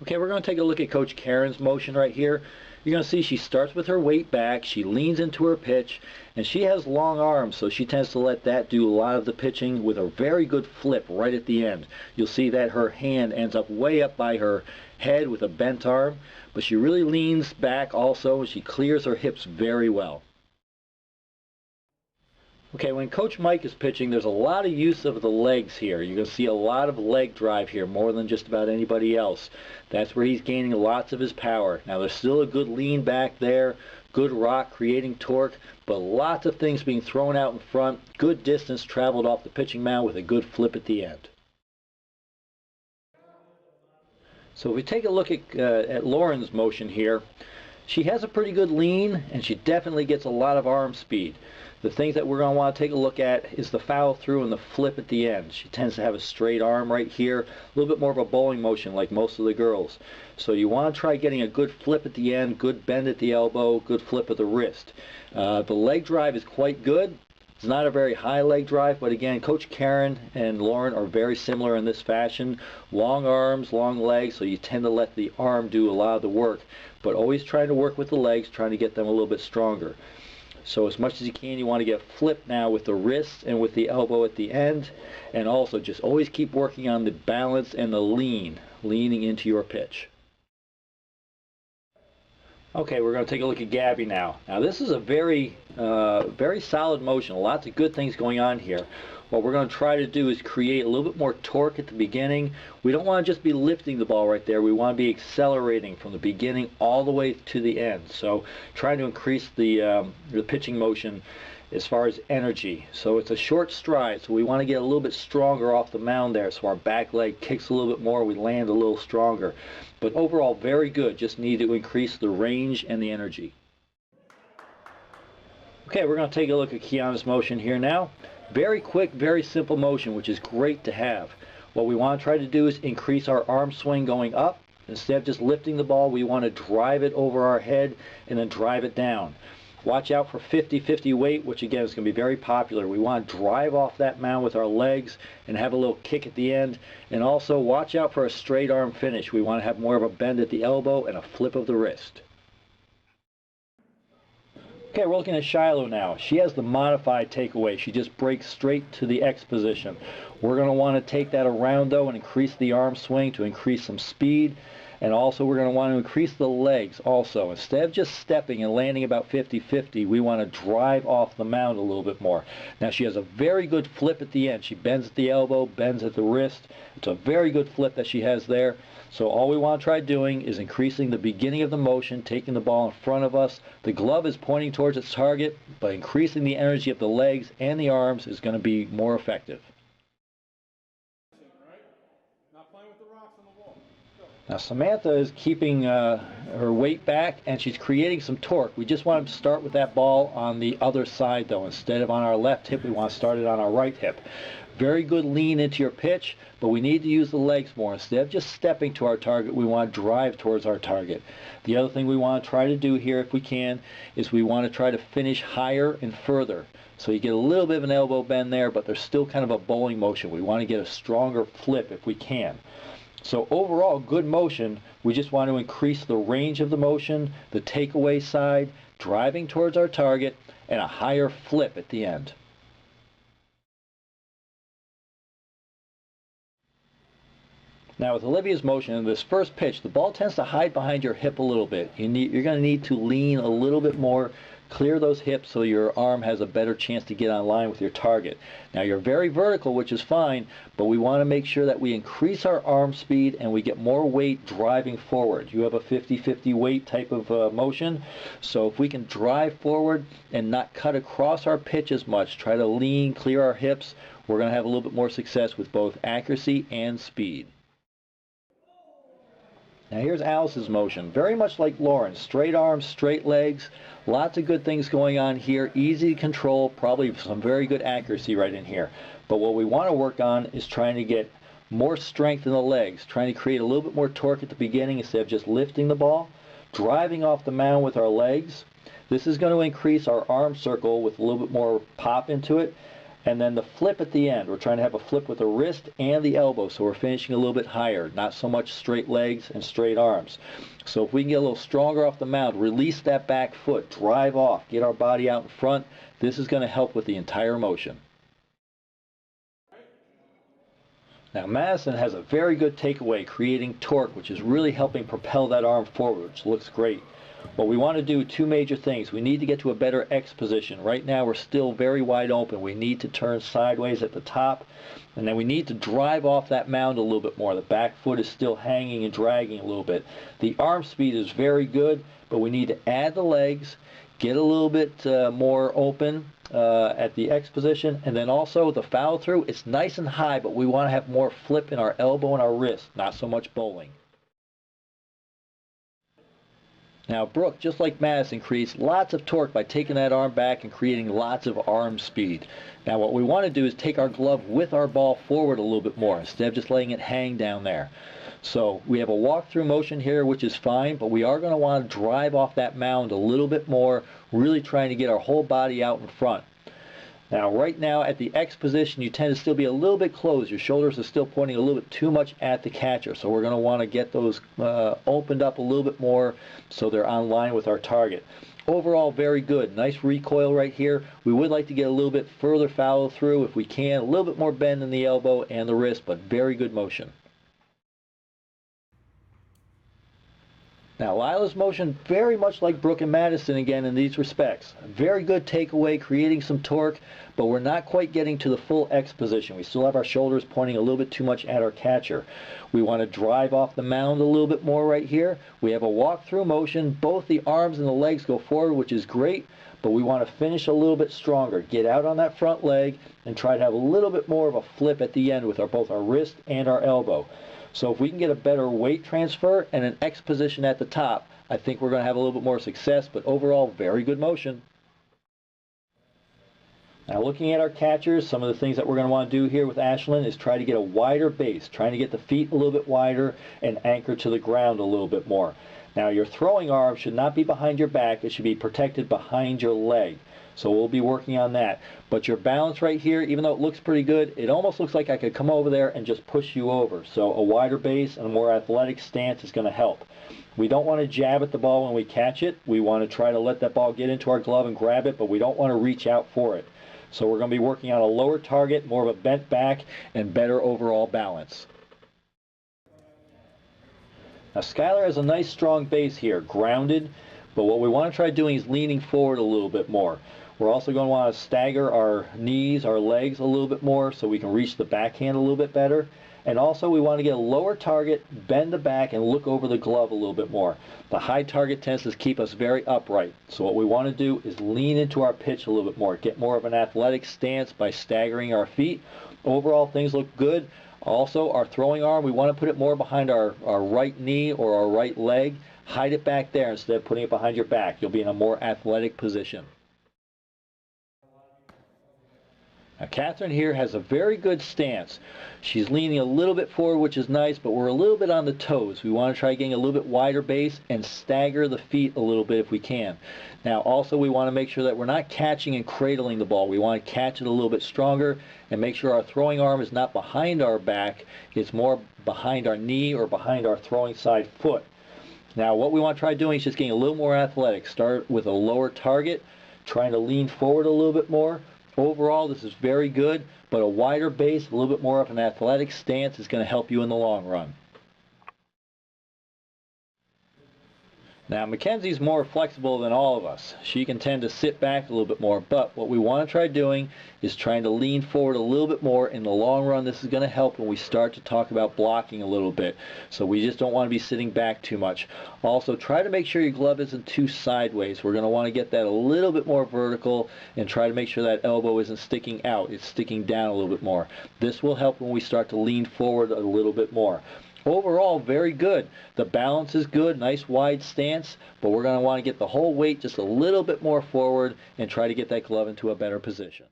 Okay, we're going to take a look at Coach Karen's motion right here. You're going to see she starts with her weight back, she leans into her pitch, and she has long arms, so she tends to let that do a lot of the pitching with a very good flip right at the end. You'll see that her hand ends up way up by her head with a bent arm, but she really leans back also, and she clears her hips very well. Okay, when Coach Mike is pitching, there's a lot of use of the legs here. You're going to see a lot of leg drive here, more than just about anybody else. That's where he's gaining lots of his power. Now, there's still a good lean back there, good rock creating torque, but lots of things being thrown out in front, good distance traveled off the pitching mound with a good flip at the end. So if we take a look at Lauren's motion here, she has a pretty good lean, and she definitely gets a lot of arm speed. The things that we're going to want to take a look at is the follow through and the flip at the end. She tends to have a straight arm right here, a little bit more of a bowling motion like most of the girls. So you want to try getting a good flip at the end, good bend at the elbow, good flip of the wrist. The leg drive is quite good. It's not a very high leg drive, but again, Coach Karen and Lauren are very similar in this fashion. Long arms, long legs, so you tend to let the arm do a lot of the work, but always trying to work with the legs, trying to get them a little bit stronger. So as much as you can, you want to get flipped now with the wrist and with the elbow at the end, and also just always keep working on the balance and the leaning into your pitch. Okay, we're going to take a look at Gabby now. Now this is a very solid motion, lots of good things going on here. What we're going to try to do is create a little bit more torque at the beginning. We don't want to just be lifting the ball right there. We want to be accelerating from the beginning all the way to the end. So trying to increase the pitching motion as far as energy. So it's a short stride, so we want to get a little bit stronger off the mound there, so our back leg kicks a little bit more, we land a little stronger. But overall, very good. Just need to increase the range and the energy. Okay, we're going to take a look at Kiana's motion here now. Very quick, very simple motion, which is great to have. What we want to try to do is increase our arm swing going up. Instead of just lifting the ball, we want to drive it over our head and then drive it down. Watch out for 50-50 weight, which again is going to be very popular. We want to drive off that mound with our legs and have a little kick at the end. And also watch out for a straight arm finish. We want to have more of a bend at the elbow and a flip of the wrist. Okay, we're looking at Shiloh now. She has the modified takeaway. She just breaks straight to the X position. We're going to want to take that around though and increase the arm swing to increase some speed. And also we're going to want to increase the legs also. Instead of just stepping and landing about 50-50, we want to drive off the mound a little bit more. Now she has a very good flip at the end. She bends at the elbow, bends at the wrist. It's a very good flip that she has there. So all we want to try doing is increasing the beginning of the motion, taking the ball in front of us. The glove is pointing towards its target, but increasing the energy of the legs and the arms is going to be more effective. Now Samantha is keeping her weight back, and she's creating some torque. We just want to start with that ball on the other side though. Instead of on our left hip, we want to start it on our right hip. Very good lean into your pitch, but we need to use the legs more. Instead of just stepping to our target, we want to drive towards our target. The other thing we want to try to do here, if we can, is we want to try to finish higher and further. So you get a little bit of an elbow bend there, but there's still kind of a bowling motion. We want to get a stronger flip if we can. So overall, good motion. We just want to increase the range of the motion, the takeaway side, driving towards our target, and a higher flip at the end. Now with Olivia's motion in this first pitch, the ball tends to hide behind your hip a little bit. You're going to need to lean a little bit more, clear those hips so your arm has a better chance to get on line with your target. Now you're very vertical, which is fine, but we want to make sure that we increase our arm speed and we get more weight driving forward. You have a 50-50 weight type of motion, so if we can drive forward and not cut across our pitch as much, try to lean, clear our hips, we're going to have a little bit more success with both accuracy and speed. Now here's Alice's motion, very much like Lauren's. Straight arms, straight legs, lots of good things going on here, easy to control, probably some very good accuracy right in here. But what we want to work on is trying to get more strength in the legs, trying to create a little bit more torque at the beginning instead of just lifting the ball, driving off the mound with our legs. This is going to increase our arm circle with a little bit more pop into it. And then the flip at the end, we're trying to have a flip with the wrist and the elbow, so we're finishing a little bit higher, not so much straight legs and straight arms. So if we can get a little stronger off the mound, release that back foot, drive off, get our body out in front, this is going to help with the entire motion. Now Madison has a very good takeaway, creating torque, which is really helping propel that arm forward, which looks great. What we want to do, two major things. We need to get to a better X position. Right now we're still very wide open. We need to turn sideways at the top, and then we need to drive off that mound a little bit more. The back foot is still hanging and dragging a little bit. The arm speed is very good, but we need to add the legs, get a little bit more open at the X position, and then also the follow through. It's nice and high, but we want to have more flip in our elbow and our wrist, not so much bowling. Now Brooke, just like Madison, creates lots of torque by taking that arm back and creating lots of arm speed. Now what we want to do is take our glove with our ball forward a little bit more instead of just letting it hang down there. So we have a walk-through motion here, which is fine, but we are going to want to drive off that mound a little bit more, really trying to get our whole body out in front. Now right now at the X position, you tend to still be a little bit closed. Your shoulders are still pointing a little bit too much at the catcher, so we're going to want to get those opened up a little bit more so they're on line with our target. Overall, very good. Nice recoil right here. We would like to get a little bit further follow through if we can, a little bit more bend in the elbow and the wrist, but very good motion. Now Lila's motion very much like Brooke and Madison again in these respects. Very good takeaway, creating some torque, but we're not quite getting to the full X position. We still have our shoulders pointing a little bit too much at our catcher. We want to drive off the mound a little bit more right here. We have a walk-through motion. Both the arms and the legs go forward, which is great, but we want to finish a little bit stronger. Get out on that front leg and try to have a little bit more of a flip at the end with both our wrist and our elbow. So if we can get a better weight transfer and an X position at the top, I think we're going to have a little bit more success, but overall, very good motion. Now looking at our catchers, some of the things that we're going to want to do here with Ashlyn is try to get a wider base, trying to get the feet a little bit wider and anchor to the ground a little bit more. Now your throwing arm should not be behind your back, it should be protected behind your leg. So we'll be working on that. But your balance right here, even though it looks pretty good, it almost looks like I could come over there and just push you over. So a wider base and a more athletic stance is going to help. We don't want to jab at the ball when we catch it. We want to try to let that ball get into our glove and grab it, but we don't want to reach out for it. So we're going to be working on a lower target, more of a bent back, and better overall balance. Now Skylar has a nice strong base here, grounded, but what we want to try doing is leaning forward a little bit more. We're also going to want to stagger our knees, our legs a little bit more so we can reach the backhand a little bit better. And also we want to get a lower target, bend the back, and look over the glove a little bit more. The high target tends to keep us very upright. So what we want to do is lean into our pitch a little bit more, get more of an athletic stance by staggering our feet. Overall, things look good. Also, our throwing arm, we want to put it more behind our right knee or our right leg. Hide it back there instead of putting it behind your back. You'll be in a more athletic position. Now Catherine here has a very good stance. She's leaning a little bit forward, which is nice, but we're a little bit on the toes. We want to try getting a little bit wider base and stagger the feet a little bit if we can. Now also we want to make sure that we're not catching and cradling the ball. We want to catch it a little bit stronger and make sure our throwing arm is not behind our back. It's more behind our knee or behind our throwing side foot. Now what we want to try doing is just getting a little more athletic. Start with a lower target, trying to lean forward a little bit more. Overall, this is very good, but a wider base, a little bit more of an athletic stance is going to help you in the long run. Now, Mackenzie's more flexible than all of us. She can tend to sit back a little bit more, but what we want to try doing is trying to lean forward a little bit more. In the long run, this is going to help when we start to talk about blocking a little bit. So we just don't want to be sitting back too much. Also, try to make sure your glove isn't too sideways. We're going to want to get that a little bit more vertical and try to make sure that elbow isn't sticking out. It's sticking down a little bit more. This will help when we start to lean forward a little bit more. Overall, very good. The balance is good, nice wide stance, but we're going to want to get the whole weight just a little bit more forward and try to get that glove into a better position.